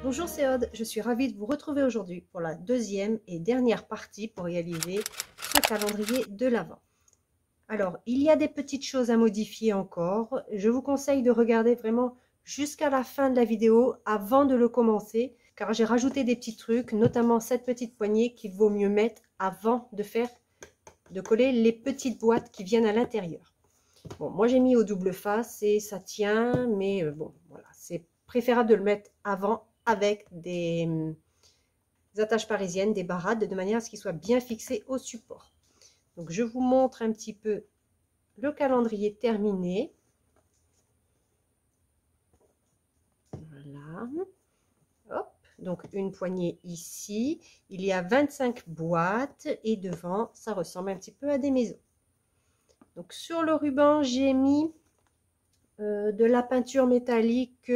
Bonjour, c'est Aude, je suis ravie de vous retrouver aujourd'hui pour la deuxième et dernière partie pour réaliser ce calendrier de l'Avent. Alors, il y a des petites choses à modifier encore. Je vous conseille de regarder vraiment jusqu'à la fin de la vidéo avant de le commencer, car j'ai rajouté des petits trucs, notamment cette petite poignée qu'il vaut mieux mettre avant de coller les petites boîtes qui viennent à l'intérieur. Bon, moi j'ai mis au double face et ça tient, mais bon, voilà, c'est préférable de le mettre avant avec des attaches parisiennes, des barades, de manière à ce qu'il soit bien fixé au support. Donc je vous montre un petit peu le calendrier terminé. Voilà. Hop. Donc une poignée ici. Il y a 25 boîtes et devant, ça ressemble un petit peu à des maisons. Donc sur le ruban, j'ai mis de la peinture métallique.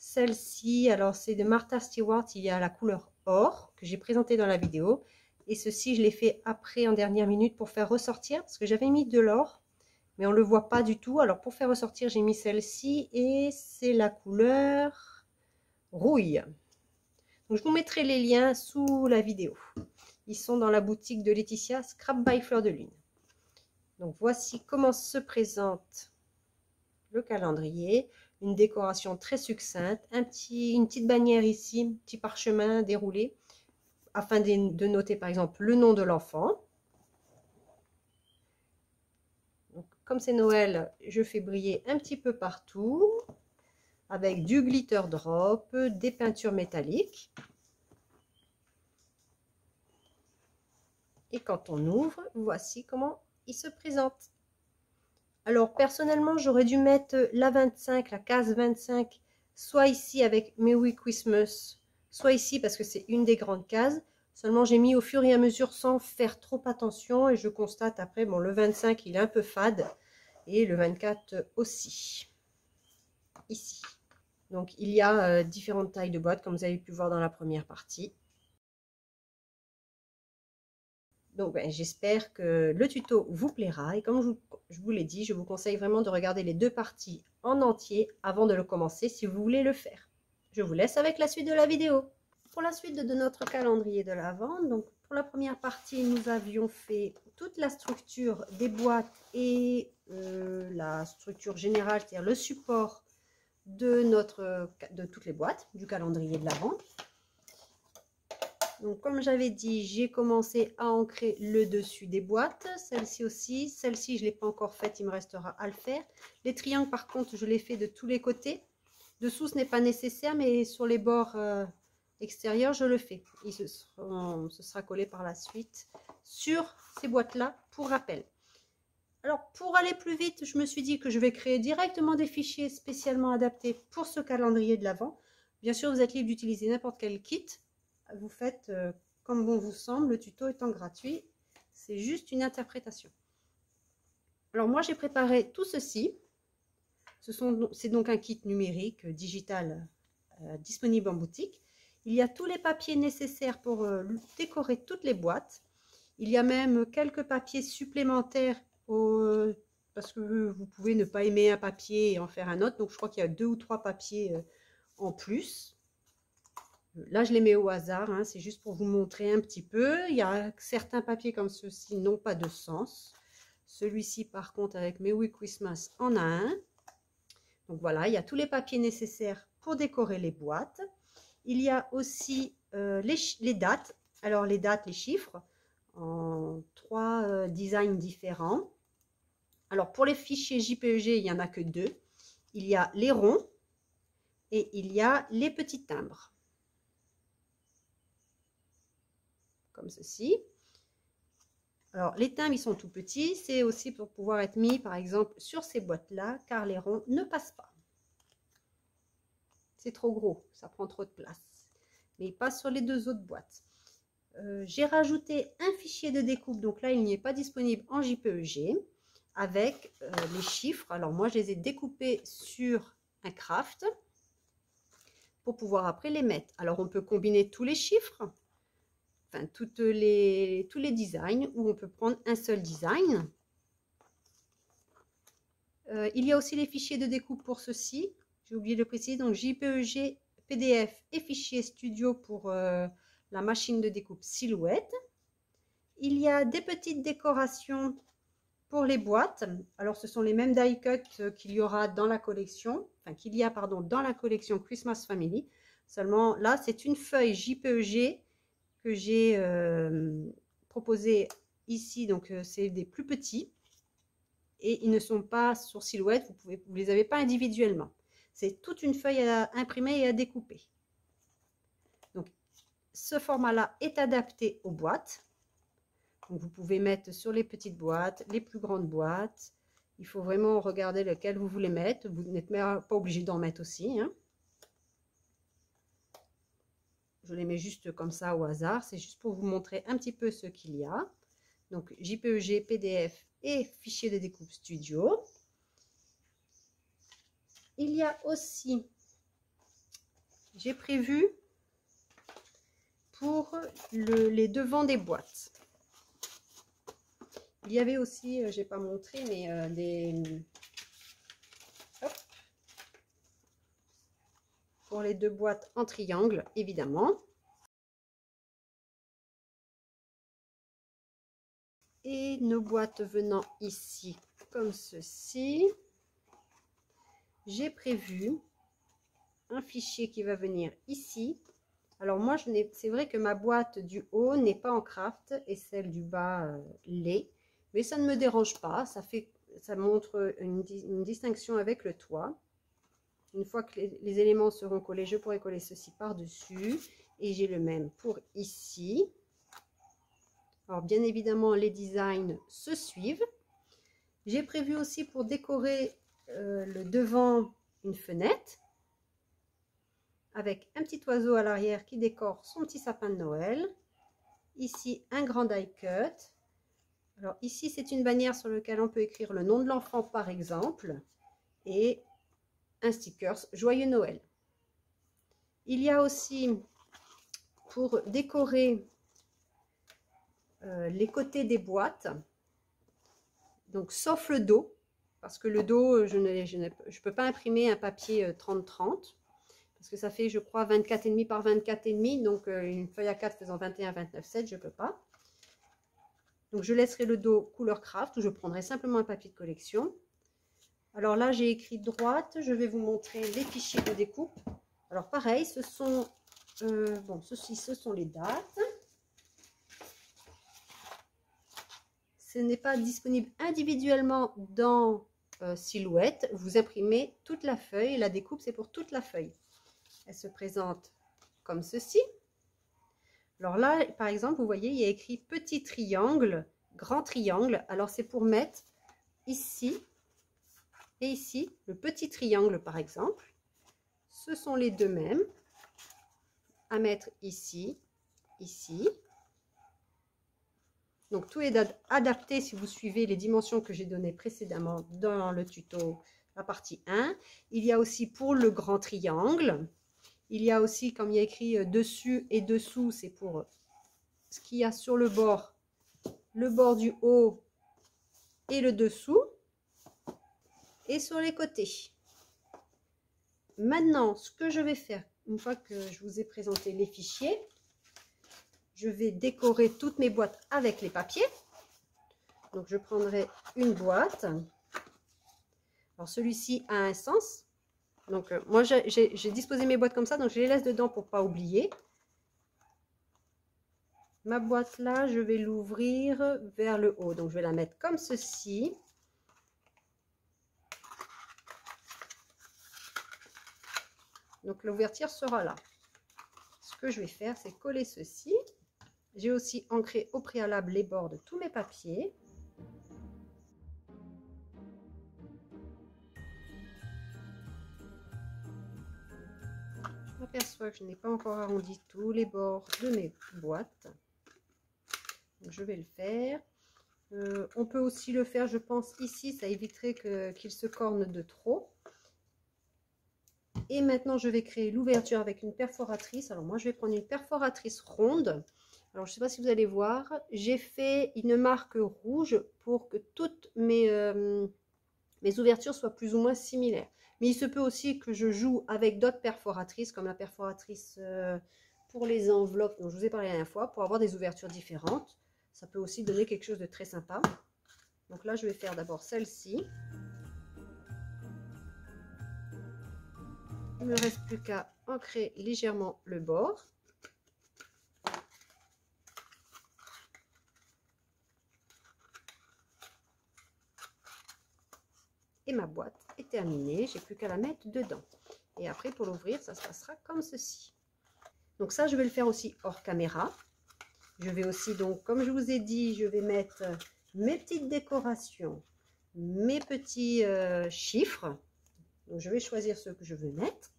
Celle-ci, alors c'est de Martha Stewart, il y a la couleur or que j'ai présenté dans la vidéo. Et ceci, je l'ai fait après en dernière minute pour faire ressortir, parce que j'avais mis de l'or, mais on ne le voit pas du tout. Alors pour faire ressortir, j'ai mis celle-ci et c'est la couleur rouille. Donc je vous mettrai les liens sous la vidéo. Ils sont dans la boutique de Laetitia, Scrap by Fleur de Lune. Donc voici comment se présente le calendrier. Une décoration très succincte, une petite bannière ici, un petit parchemin déroulé, afin de noter par exemple le nom de l'enfant. Comme c'est Noël, je fais briller un petit peu partout, avec du glitter drop, des peintures métalliques. Et quand on ouvre, voici comment il se présente. Alors personnellement, j'aurais dû mettre la 25, la case 25, soit ici avec Merry Christmas, soit ici parce que c'est une des grandes cases. Seulement j'ai mis au fur et à mesure sans faire trop attention et je constate après, bon le 25 il est un peu fade et le 24 aussi. Ici. Donc il y a différentes tailles de boîtes comme vous avez pu voir dans la première partie. Donc j'espère que le tuto vous plaira et comme je vous l'ai dit, je vous conseille vraiment de regarder les deux parties en entier avant de le commencer si vous voulez le faire. Je vous laisse avec la suite de la vidéo. Pour la suite de notre calendrier de l'Avent, donc pour la première partie, nous avions fait toute la structure des boîtes et la structure générale, c'est-à-dire le support de toutes les boîtes du calendrier de l'Avent. Donc comme j'avais dit, j'ai commencé à ancrer le dessus des boîtes, celle-ci aussi, celle-ci je ne l'ai pas encore faite, il me restera à le faire. Les triangles par contre je les fais de tous les côtés, dessous ce n'est pas nécessaire mais sur les bords extérieurs je le fais. Ce sera collé par la suite sur ces boîtes là pour rappel. Alors pour aller plus vite, je me suis dit que je vais créer directement des fichiers spécialement adaptés pour ce calendrier de l'Avent. Bien sûr vous êtes libre d'utiliser n'importe quel kit. Vous faites comme bon vous semble, le tuto étant gratuit, c'est juste une interprétation. Alors moi j'ai préparé tout ceci, c'est donc un kit numérique digital disponible en boutique. Il y a tous les papiers nécessaires pour décorer toutes les boîtes. Il y a même quelques papiers supplémentaires parce que vous pouvez ne pas aimer un papier et en faire un autre, donc je crois qu'il y a 2 ou 3 papiers en plus. Là, je les mets au hasard, hein, c'est juste pour vous montrer un petit peu. Il y a certains papiers comme ceux-ci n'ont pas de sens. Celui-ci, par contre, avec Merry Christmas, en a un. Donc voilà, il y a tous les papiers nécessaires pour décorer les boîtes. Il y a aussi les dates. Alors les dates, les chiffres, en 3 designs différents. Alors pour les fichiers JPEG, il n'y en a que 2. Il y a les ronds et il y a les petits timbres. Comme ceci. Alors les timbres ils sont tout petits, c'est aussi pour pouvoir être mis par exemple sur ces boîtes là car les ronds ne passent pas. C'est trop gros, ça prend trop de place. Mais ils passent sur les 2 autres boîtes. J'ai rajouté un fichier de découpe, donc là il n'y est pas disponible en JPEG avec les chiffres. Alors moi je les ai découpés sur un craft pour pouvoir après les mettre. Alors on peut combiner tous les chiffres. Enfin, tous les designs, ou on peut prendre un seul design. Il y a aussi les fichiers de découpe pour ceci. J'ai oublié de le préciser. Donc JPEG PDF et fichier studio pour la machine de découpe Silhouette. Il y a des petites décorations pour les boîtes. Alors ce sont les mêmes die cut qu'il y aura dans la collection, enfin qu'il y a pardon dans la collection Christmas Family. Seulement là c'est une feuille JPEG que j'ai proposé ici, donc c'est des plus petits et ils ne sont pas sur Silhouette, vous les avez pas individuellement. C'est toute une feuille à imprimer et à découper. Donc ce format là est adapté aux boîtes. Donc, vous pouvez mettre sur les petites boîtes, les plus grandes boîtes. Il faut vraiment regarder lequel vous voulez mettre. Vous n'êtes pas obligé d'en mettre aussi, hein. Je les mets juste comme ça au hasard. C'est juste pour vous montrer un petit peu ce qu'il y a. Donc JPEG, PDF et fichier de découpe studio. Il y a aussi, j'ai prévu pour les devants des boîtes. Il y avait aussi, j'ai pas montré, mais hop, pour les deux boîtes en triangle, évidemment. Et nos boîtes venant ici, comme ceci. J'ai prévu un fichier qui va venir ici. Alors moi, c'est vrai que ma boîte du haut n'est pas en craft et celle du bas l'est. Mais ça ne me dérange pas, ça montre une distinction avec le toit. Une fois que les éléments seront collés, je pourrai coller ceci par-dessus. Et j'ai le même pour ici. Alors bien évidemment, les designs se suivent. J'ai prévu aussi pour décorer le devant une fenêtre. Avec un petit oiseau à l'arrière qui décore son petit sapin de Noël. Ici, un grand die cut. Alors ici, c'est une bannière sur laquelle on peut écrire le nom de l'enfant par exemple et un sticker Joyeux Noël. Il y a aussi pour décorer les côtés des boîtes, donc sauf le dos, parce que le dos, je ne peux pas imprimer un papier 30-30 parce que ça fait je crois 24,5 par 24,5, donc une feuille A4 faisant 21-29,7, je ne peux pas. Donc, je laisserai le dos couleur craft ou je prendrai simplement un papier de collection. Alors là, j'ai écrit droite. Je vais vous montrer les fichiers de découpe. Alors, pareil, ce sont ce sont les dates. Ce n'est pas disponible individuellement dans Silhouette. Vous imprimez toute la feuille. La découpe, c'est pour toute la feuille. Elle se présente comme ceci. Alors là, par exemple, vous voyez, il y a écrit petit triangle, grand triangle. Alors, c'est pour mettre ici et ici le petit triangle, par exemple. Ce sont les deux mêmes à mettre ici, ici. Donc, tout est adapté si vous suivez les dimensions que j'ai données précédemment dans le tuto, la partie 1. Il y a aussi pour le grand triangle. Il y a aussi, comme il y a écrit dessus et dessous, c'est pour ce qu'il y a sur le bord du haut et le dessous, et sur les côtés. Maintenant, ce que je vais faire, une fois que je vous ai présenté les fichiers, je vais décorer toutes mes boîtes avec les papiers. Donc, je prendrai une boîte. Alors, celui-ci a un sens. Donc, moi, j'ai disposé mes boîtes comme ça, donc je les laisse dedans pour ne pas oublier. Ma boîte là, je vais l'ouvrir vers le haut. Donc, je vais la mettre comme ceci. Donc, l'ouverture sera là. Ce que je vais faire, c'est coller ceci. J'ai aussi ancré au préalable les bords de tous mes papiers. Je m'aperçois que je n'ai pas encore arrondi tous les bords de mes boîtes. Donc, je vais le faire. On peut aussi le faire, je pense, ici. Ça éviterait qu'il se corne de trop. Et maintenant, je vais créer l'ouverture avec une perforatrice. Alors, moi, je vais prendre une perforatrice ronde. Alors, je ne sais pas si vous allez voir. J'ai fait une marque rouge pour que toutes mes mes ouvertures soient plus ou moins similaires. Mais il se peut aussi que je joue avec d'autres perforatrices, comme la perforatrice pour les enveloppes dont je vous ai parlé la dernière fois, pour avoir des ouvertures différentes. Ça peut aussi donner quelque chose de très sympa. Donc là, je vais faire d'abord celle-ci. Il ne me reste plus qu'à ancrer légèrement le bord. Et ma boîte est terminée, j'ai plus qu'à la mettre dedans. Et après, pour l'ouvrir, ça se passera comme ceci. Donc ça, je vais le faire aussi hors caméra. Je vais aussi, donc, comme je vous ai dit, je vais mettre mes petites décorations, mes petits chiffres. Donc, je vais choisir ceux que je veux mettre.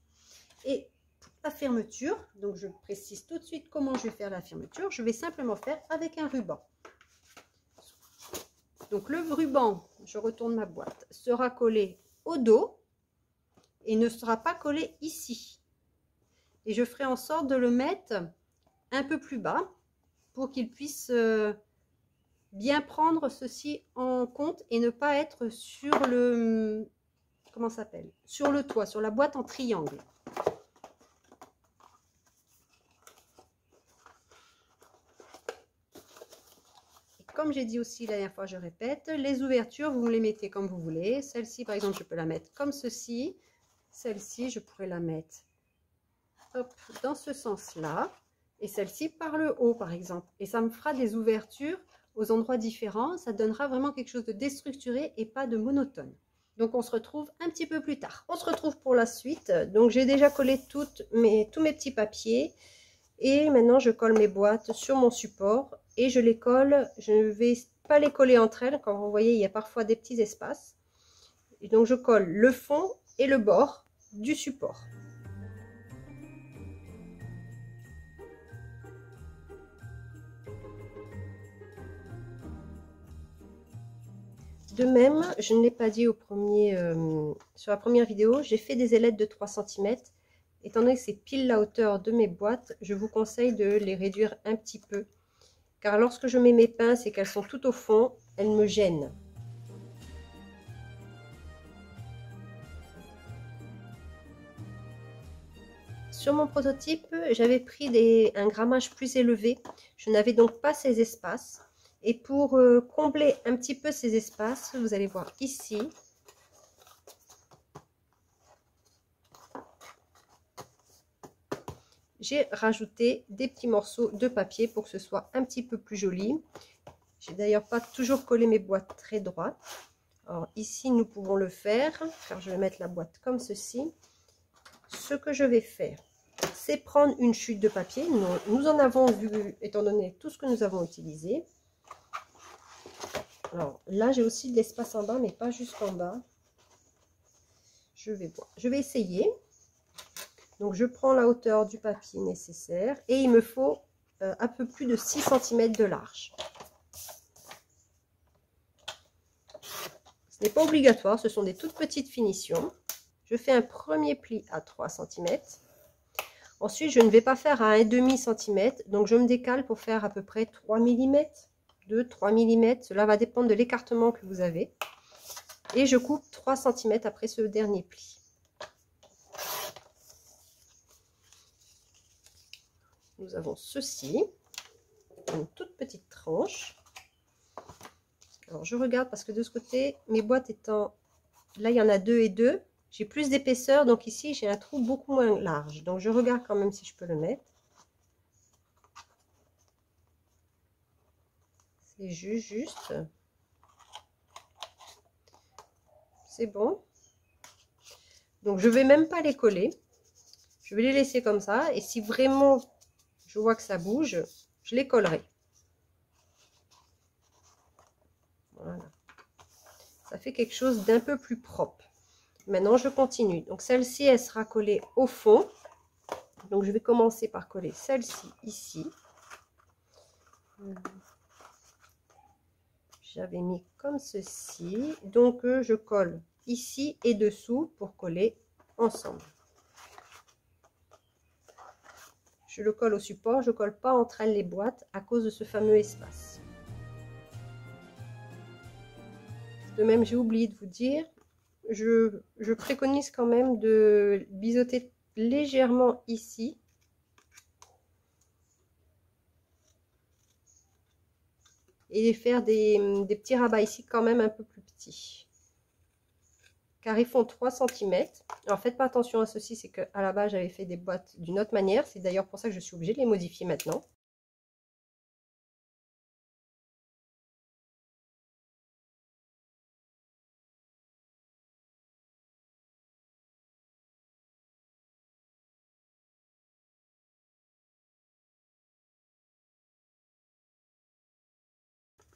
Et pour la fermeture, donc je précise tout de suite comment je vais faire la fermeture. Je vais simplement faire avec un ruban. Donc le ruban, je retourne ma boîte, sera collé au dos et ne sera pas collé ici. Et je ferai en sorte de le mettre un peu plus bas pour qu'il puisse bien prendre ceci en compte et ne pas être sur le, comment ça s'appelle, sur le toit, sur la boîte en triangle. Comme j'ai dit aussi la dernière fois, je répète, les ouvertures, vous les mettez comme vous voulez. Celle-ci, par exemple, je peux la mettre comme ceci. Celle-ci, je pourrais la mettre hop, dans ce sens-là. Et celle-ci par le haut, par exemple. Et ça me fera des ouvertures aux endroits différents. Ça donnera vraiment quelque chose de déstructuré et pas de monotone. Donc, on se retrouve un petit peu plus tard. On se retrouve pour la suite. Donc, j'ai déjà collé tous mes petits papiers. Et maintenant, je colle mes boîtes sur mon support. Et je les colle, je ne vais pas les coller entre elles. Comme vous voyez, il y a parfois des petits espaces. Et donc, je colle le fond et le bord du support. De même, je ne l'ai pas dit sur la première vidéo, j'ai fait des ailettes de 3 cm. Étant donné que c'est pile la hauteur de mes boîtes, je vous conseille de les réduire un petit peu. Car lorsque je mets mes pinces et qu'elles sont tout au fond, elles me gênent. Sur mon prototype, j'avais pris un grammage plus élevé. Je n'avais donc pas ces espaces. Et pour combler un petit peu ces espaces, vous allez voir ici, j'ai rajouté des petits morceaux de papier pour que ce soit un petit peu plus joli. J'ai d'ailleurs pas toujours collé mes boîtes très droites. Alors ici, nous pouvons le faire, car je vais mettre la boîte comme ceci. Ce que je vais faire, c'est prendre une chute de papier. Nous en avons vu, étant donné tout ce que nous avons utilisé. Alors là, j'ai aussi de l'espace en bas, mais pas jusqu'en bas. Je vais voir. Je vais essayer. Donc, je prends la hauteur du papier nécessaire et il me faut un peu plus de 6 cm de large. Ce n'est pas obligatoire, ce sont des toutes petites finitions. Je fais un premier pli à 3 cm. Ensuite, je ne vais pas faire à 1,5 cm, donc je me décale pour faire à peu près 3 mm, 2-3 mm. Cela va dépendre de l'écartement que vous avez. Et je coupe 3 cm après ce dernier pli. Nous avons ceci, une toute petite tranche. Alors je regarde parce que de ce côté, mes boîtes étant, là il y en a 2 et 2, j'ai plus d'épaisseur, donc ici j'ai un trou beaucoup moins large. Donc je regarde quand même si je peux le mettre. C'est juste. C'est bon. Donc je vais même pas les coller. Je vais les laisser comme ça. Et si vraiment je vois que ça bouge, je les collerai. Voilà. Ça fait quelque chose d'un peu plus propre. Maintenant, je continue. Donc, celle-ci, elle sera collée au fond. Donc, je vais commencer par coller celle-ci ici. J'avais mis comme ceci. Donc, je colle ici et dessous pour coller ensemble. Je le colle au support. Je ne colle pas entre elles les boîtes à cause de ce fameux espace. De même, j'ai oublié de vous dire, je préconise quand même de biseauter légèrement ici. Et faire des petits rabats ici quand même un peu plus petits. Car ils font 3 cm. Alors faites pas attention à ceci, c'est qu'à la base j'avais fait des boîtes d'une autre manière. C'est d'ailleurs pour ça que je suis obligée de les modifier maintenant.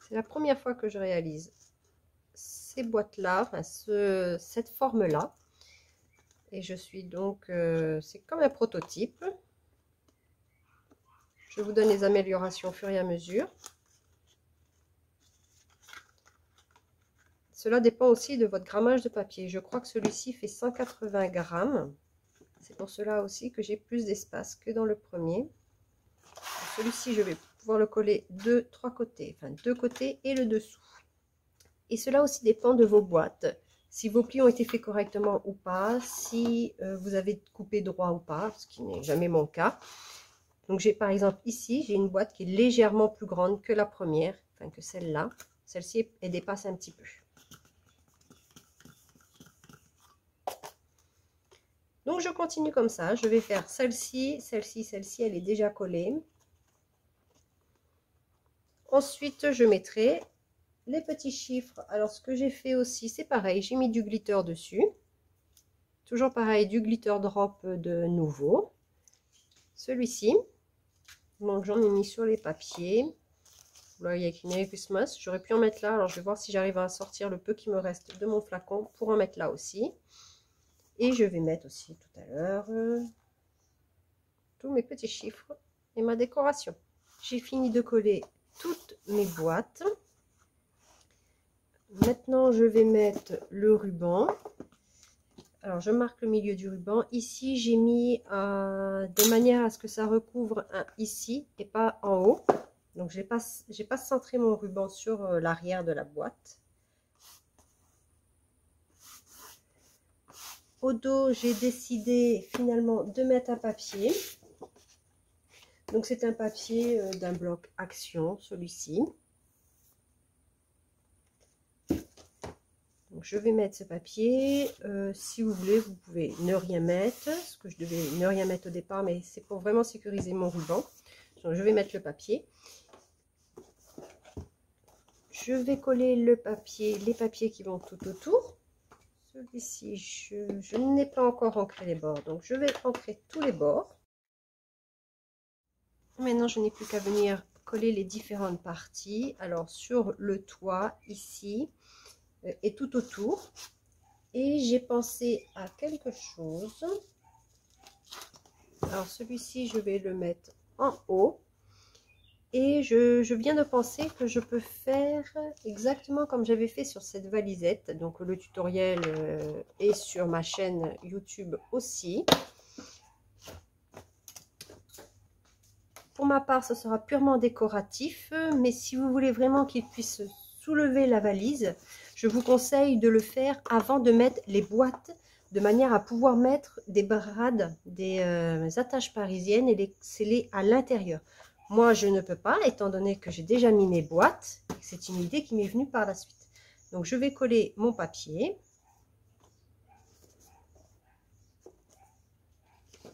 C'est la première fois que je réalise ces boîtes-là, enfin cette forme-là. Et je suis donc, c'est comme un prototype. Je vous donne les améliorations au fur et à mesure. Cela dépend aussi de votre grammage de papier. Je crois que celui-ci fait 180 grammes. C'est pour cela aussi que j'ai plus d'espace que dans le premier. Celui-ci, je vais pouvoir le coller de 3 côtés, enfin 2 côtés et le dessous. Et cela aussi dépend de vos boîtes. Si vos plis ont été faits correctement ou pas, si vous avez coupé droit ou pas, ce qui n'est jamais mon cas. Donc j'ai par exemple ici, j'ai une boîte qui est légèrement plus grande que la première, enfin que celle-là. Celle-ci, elle dépasse un petit peu. Donc je continue comme ça, je vais faire celle-ci, celle-ci, celle-ci, elle est déjà collée. Ensuite, je mettrai les petits chiffres. Alors ce que j'ai fait aussi, c'est pareil, j'ai mis du glitter dessus. Toujours pareil, du glitter drop de nouveau. Celui-ci, donc j'en ai mis sur les papiers. Là, il y a écrit Merry Christmas. J'aurais pu en mettre là, alors je vais voir si j'arrive à sortir le peu qui me reste de mon flacon pour en mettre là aussi. Et je vais mettre aussi tout à l'heure tous mes petits chiffres et ma décoration. J'ai fini de coller toutes mes boîtes. Maintenant, je vais mettre le ruban. Alors, je marque le milieu du ruban. Ici, j'ai mis de manière à ce que ça recouvre ici et pas en haut. Donc, j'ai pas centré mon ruban sur l'arrière de la boîte. Au dos, j'ai décidé finalement de mettre un papier. Donc, c'est un papier d'un bloc Action, celui-ci. Donc, je vais mettre ce papier. Si vous voulez, vous pouvez ne rien mettre. Ce que je devais ne rien mettre au départ, mais c'est pour vraiment sécuriser mon ruban. Donc, je vais mettre le papier. Je vais coller le papier, les papiers qui vont tout autour. Celui-ci, je n'ai pas encore ancré les bords, donc je vais ancrer tous les bords. Maintenant, je n'ai plus qu'à venir coller les différentes parties. Alors, sur le toit, ici, et tout autour. Et j'ai pensé à quelque chose. Alors, celui-ci, je vais le mettre en haut. Et je viens de penser que je peux faire exactement comme j'avais fait sur cette valisette. Donc le tutoriel est sur ma chaîne YouTube aussi. Pour ma part, ce sera purement décoratif. Mais si vous voulez vraiment qu'il puisse soulever la valise, je vous conseille de le faire avant de mettre les boîtes, de manière à pouvoir mettre des brades, des attaches parisiennes et les sceller à l'intérieur. Moi, je ne peux pas, étant donné que j'ai déjà mis mes boîtes. C'est une idée qui m'est venue par la suite. Donc, je vais coller mon papier.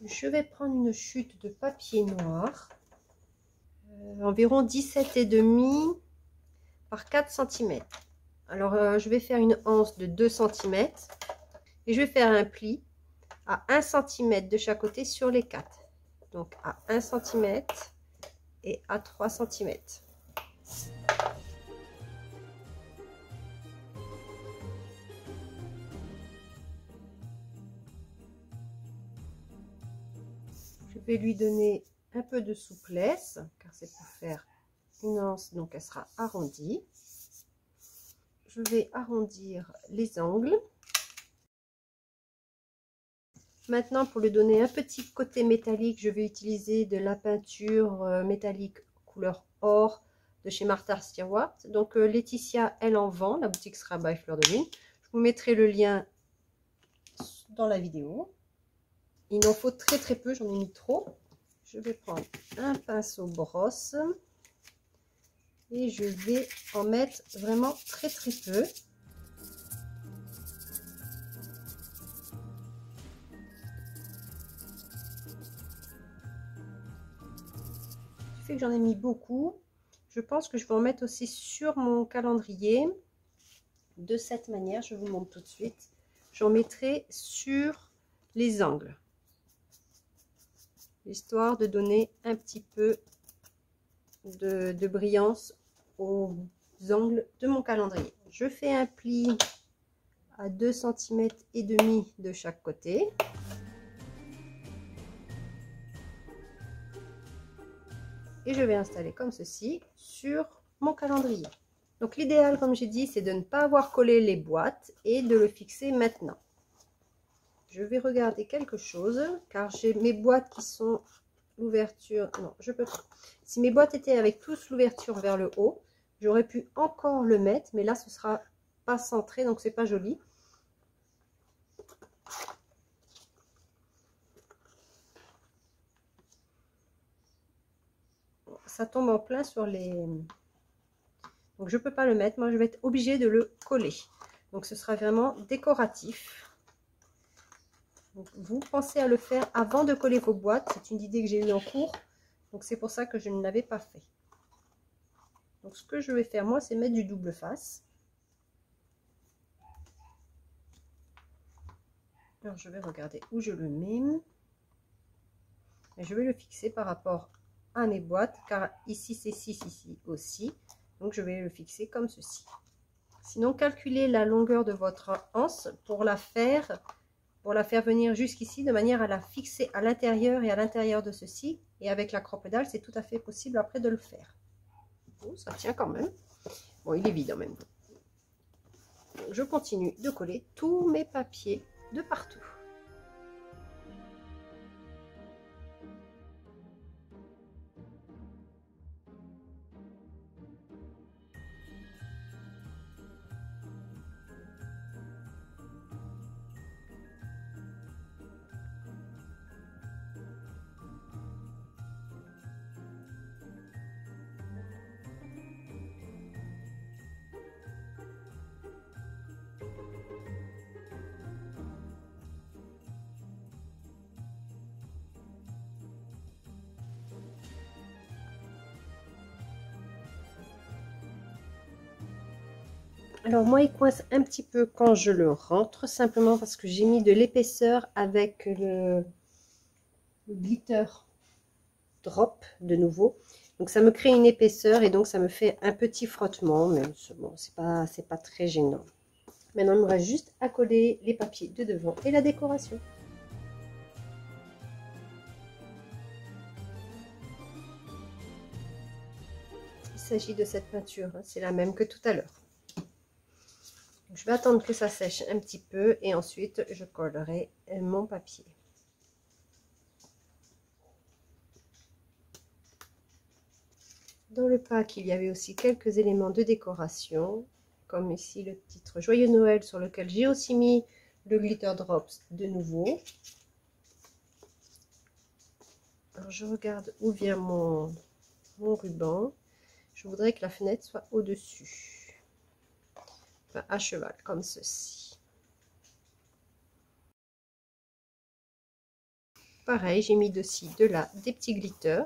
Je vais prendre une chute de papier noir. Environ 17,5 par 4 cm. Alors, je vais faire une anse de 2 cm. Et je vais faire un pli à 1 cm de chaque côté sur les 4. Donc, à 1 cm. Et à 3 cm. Je vais lui donner un peu de souplesse, car c'est pour faire une anse, donc elle sera arrondie. Je vais arrondir les angles. Maintenant, pour lui donner un petit côté métallique, je vais utiliser de la peinture métallique couleur or de chez Martha Stewart. Donc Laetitia, elle en vend. La boutique sera by Fleur de Lune. Je vous mettrai le lien dans la vidéo. Il en faut très très peu, j'en ai mis trop. Je vais prendre un pinceau brosse et je vais en mettre vraiment très très peu. Du fait que j'en ai mis beaucoup, je pense que je vais en mettre aussi sur mon calendrier. De cette manière, je vous montre tout de suite. J'en mettrai sur les angles, histoire de donner un petit peu de brillance aux angles de mon calendrier. Je fais un pli à 2,5 cm de chaque côté. Et je vais installer comme ceci sur mon calendrier. Donc l'idéal, comme j'ai dit, c'est de ne pas avoir collé les boîtes et de le fixer maintenant. Je vais regarder quelque chose, car j'ai mes boîtes qui sont l'ouverture. Non, je peux pas. Si mes boîtes étaient avec tous l'ouverture vers le haut, j'aurais pu encore le mettre, mais là ce sera pas centré, donc c'est pas joli. Ça tombe en plein sur les... Donc je peux pas le mettre, moi je vais être obligée de le coller. Donc ce sera vraiment décoratif. Donc, vous pensez à le faire avant de coller vos boîtes, c'est une idée que j'ai eue en cours. Donc c'est pour ça que je ne l'avais pas fait. Donc ce que je vais faire moi, c'est mettre du double face. Alors je vais regarder où je le mets. Et je vais le fixer par rapport à mes boîtes, car ici c'est 6, ici aussi. Donc je vais le fixer comme ceci. Sinon, calculez la longueur de votre anse pour la faire venir jusqu'ici, de manière à la fixer à l'intérieur et à l'intérieur de ceci. Et avec la croix pédale, c'est tout à fait possible après de le faire. Oh, ça tient quand même. Bon, il est vide en même temps. Je continue de coller tous mes papiers de partout. Alors moi, il coince un petit peu quand je le rentre, simplement parce que j'ai mis de l'épaisseur avec le glitter drop de nouveau. Donc ça me crée une épaisseur et donc ça me fait un petit frottement, mais bon, c'est pas très gênant. Maintenant, il me reste juste à coller les papiers de devant et la décoration. Il s'agit de cette peinture, hein, c'est la même que tout à l'heure. Je vais attendre que ça sèche un petit peu et ensuite je collerai mon papier. Dans le pack, il y avait aussi quelques éléments de décoration, comme ici le titre Joyeux Noël, sur lequel j'ai aussi mis le glitter drops de nouveau. Alors je regarde où vient mon ruban. Je voudrais que la fenêtre soit au-dessus. Enfin, à cheval, comme ceci. Pareil, j'ai mis dessus des petits glitters.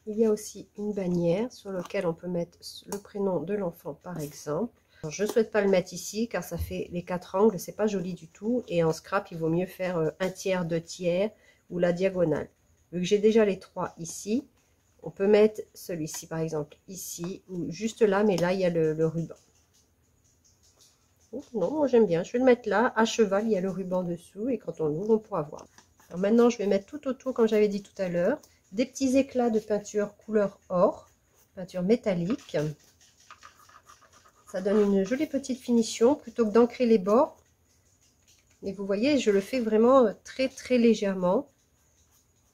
Il y a aussi une bannière sur laquelle on peut mettre le prénom de l'enfant, par exemple. Alors, je ne souhaite pas le mettre ici, car ça fait les 4 angles, c'est pas joli du tout. Et en scrap, il vaut mieux faire 1 tiers, 2 tiers ou la diagonale. Vu que j'ai déjà les 3 ici, on peut mettre celui-ci, par exemple, ici, ou juste là, mais là, il y a le ruban. Non, moi j'aime bien. Je vais le mettre là. À cheval, il y a le ruban dessous et quand on l'ouvre, on pourra voir. Alors maintenant, je vais mettre tout autour, comme j'avais dit tout à l'heure, des petits éclats de peinture couleur or, peinture métallique. Ça donne une jolie petite finition plutôt que d'ancrer les bords. Et vous voyez, je le fais vraiment très très légèrement,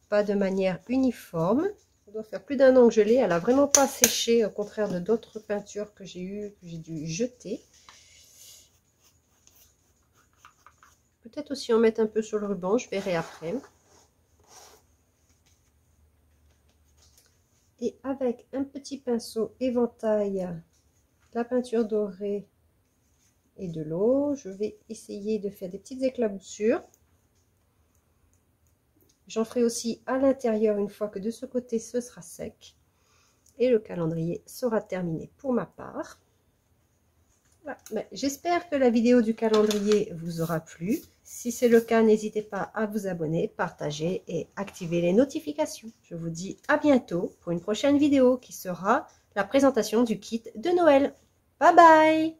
pas de manière uniforme. Ça doit faire plus d'1 an que je l'ai. Elle a vraiment pas séché, au contraire de d'autres peintures que j'ai dû jeter. peut-être aussi en mettre un peu sur le ruban, je verrai après. Et avec un petit pinceau éventail, la peinture dorée et de l'eau, je vais essayer de faire des petites éclaboussures. J'en ferai aussi à l'intérieur une fois que de ce côté ce sera sec. Et le calendrier sera terminé pour ma part. Voilà. J'espère que la vidéo du calendrier vous aura plu. Si c'est le cas, n'hésitez pas à vous abonner, partager et activer les notifications. Je vous dis à bientôt pour une prochaine vidéo qui sera la présentation du kit de Noël. Bye bye!